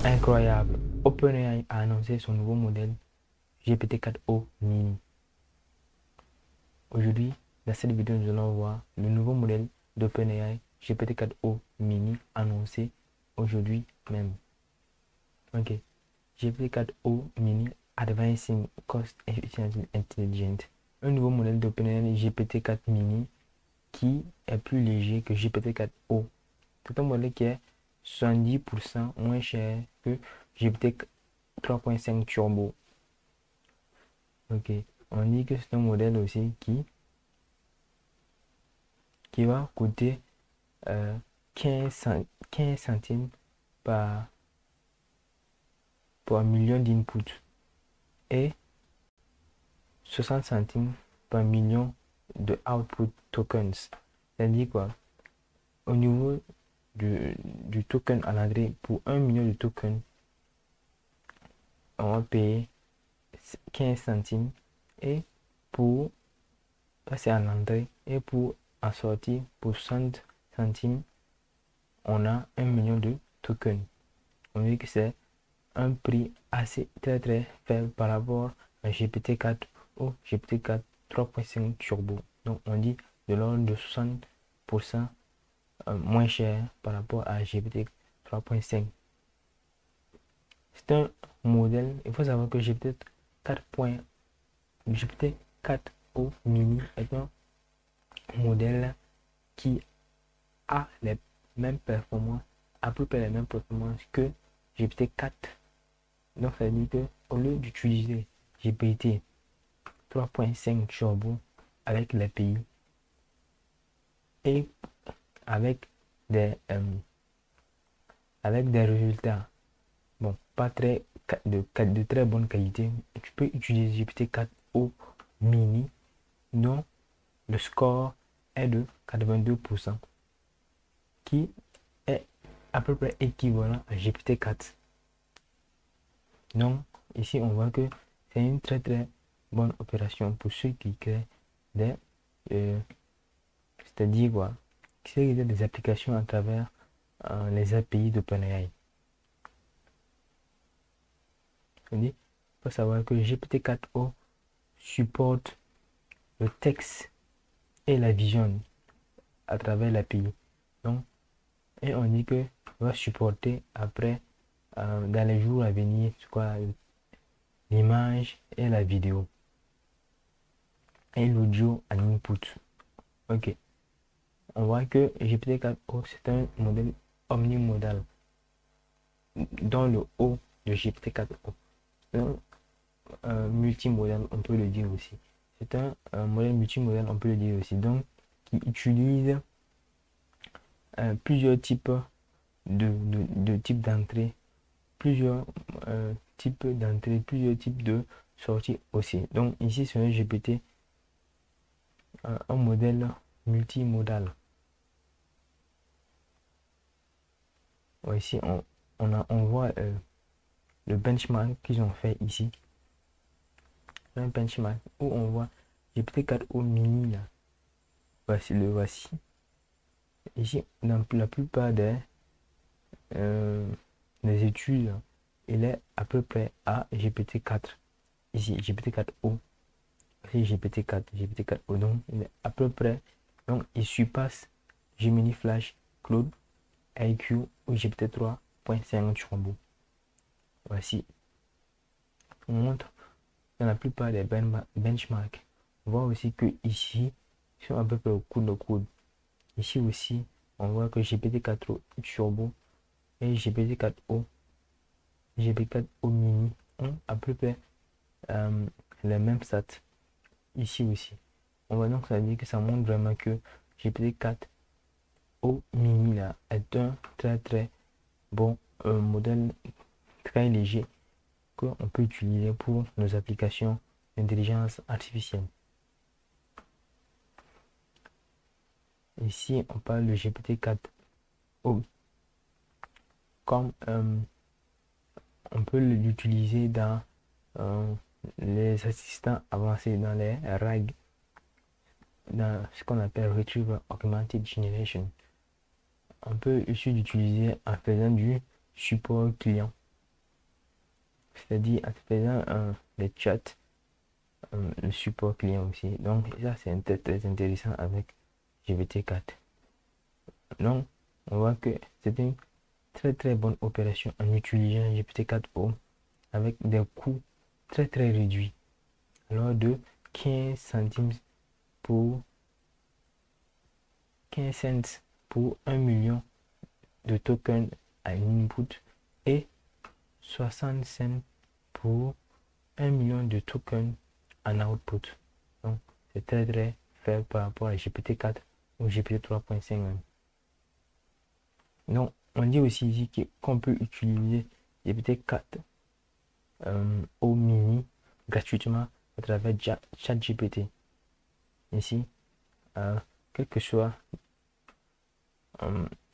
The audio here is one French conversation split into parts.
Incroyable. OpenAI a annoncé son nouveau modèle GPT-4o mini. Aujourd'hui, dans cette vidéo, nous allons voir le nouveau modèle d'OpenAI GPT-4o mini annoncé aujourd'hui même. Ok. GPT-4o mini Advancing Cost Efficiency Intelligent. Un nouveau modèle d'OpenAI GPT-4 mini qui est plus léger que GPT-4o. C'est un modèle qui est 70% moins cher que GPT 3.5 Turbo. Ok, on dit que c'est un modèle aussi qui va coûter 15 centimes par million d'input et 60 centimes par million de output tokens. C'est-à-dire quoi? Au niveau du token à l'entrée, pour 1 million de tokens, on va payer 15 centimes et pour passer à l'entrée et pour en sortir pour 60 centimes, on a 1 million de tokens. On dit que c'est un prix assez très faible par rapport à GPT-4 ou GPT-4 3.5 Turbo. Donc on dit de l'ordre de 60% moins cher par rapport à GPT 3.5. C'est un modèle, il faut savoir que GPT-4o mini est un modèle qui a les mêmes performances, à peu près les mêmes performances que GPT-4. Donc ça veut dire que au lieu d'utiliser GPT 3.5 Turbo avec l'API et avec des résultats pas très de très bonne qualité, tu peux utiliser GPT-4o mini dont le score est de 82%, qui est à peu près équivalent à GPT-4. Donc ici on voit que c'est une très bonne opération pour ceux qui créent des c'est-à-dire quoi, qui créent des applications à travers les API d'OpenAI. Il faut savoir que GPT-4o supporte le texte et la vision à travers l'API. Donc, et on dit que va supporter après dans les jours à venir l'image et la vidéo et l'audio en input. Ok, on voit que GPT-4o c'est un modèle omnimodal dans le haut de GPT-4o. Donc, multimodal, on peut le dire aussi. C'est un modèle multimodal, on peut le dire aussi. Donc, qui utilise plusieurs types de types d'entrée, plusieurs types d'entrée, plusieurs types de sorties aussi. Donc, ici, c'est un GPT, un modèle multimodal. Ouais, ici, on voit le benchmark qu'ils ont fait ici. Un benchmark où on voit GPT-4o mini là. Voici le voici. Ici, dans la plupart des études, il est à peu près à GPT-4. Ici, GPT-4o. Ici, GPT-4o. Donc, il est à peu près. Donc, il surpasse Gemini Flash, Claude, IQ ou GPT 3.5 Turbo. Voici. On montre dans la plupart des benchmarks. On voit aussi que ici, ils sont à peu près au coude au coude. Ici aussi, on voit que GPT-4 Turbo et GPT-4o mini ont à peu près les mêmes stats. Ici aussi. On va donc ça veut dire que ça montre vraiment que GPT-4o mini là est un très bon modèle très léger qu'on peut utiliser pour nos applications d'intelligence artificielle. Ici, on parle de GPT-4o comme on peut l'utiliser dans les assistants avancés, dans les RAG, dans ce qu'on appelle Retrieval Augmented Generation. On peut aussi l'utiliser en faisant du support client. c'est-à-dire en faisant les chats, le support client aussi. Donc ça c'est très intéressant avec GPT-4. Donc on voit que c'est une très bonne opération en utilisant GPT-4 avec des coûts très réduits. Alors de 15 centimes pour 15 cents pour 1 million de tokens à input et 60 cents pour 1 million de tokens en output. Donc c'est très faible par rapport à GPT-4 ou GPT 3.5. Donc on dit aussi ici qu'on peut utiliser GPT-4 au mini gratuitement à travers ChatGPT. Ici, quel que soit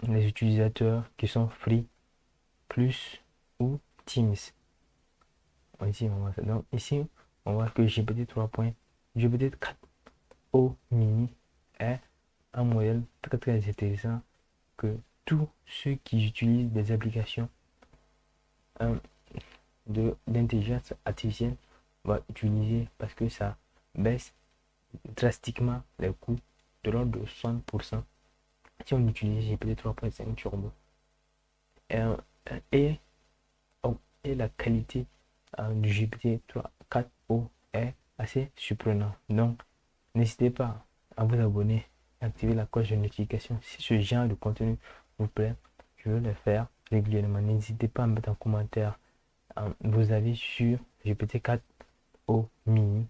les utilisateurs qui sont free, plus ou Teams. Ici, on voit ça. Donc ici, on voit que GPT-4 au mini est un modèle très intéressant que tous ceux qui utilisent des applications d'intelligence artificielle vont utiliser parce que ça baisse drastiquement les coûts de l'ordre de 60% si on utilise GPT 3.5 Turbo. Et, et la qualité du GPT 4O est assez surprenante. Donc, n'hésitez pas à vous abonner, activer la cloche de notification si ce genre de contenu vous plaît. Je veux le faire régulièrement. N'hésitez pas à mettre en commentaire vos avis sur GPT-4O mini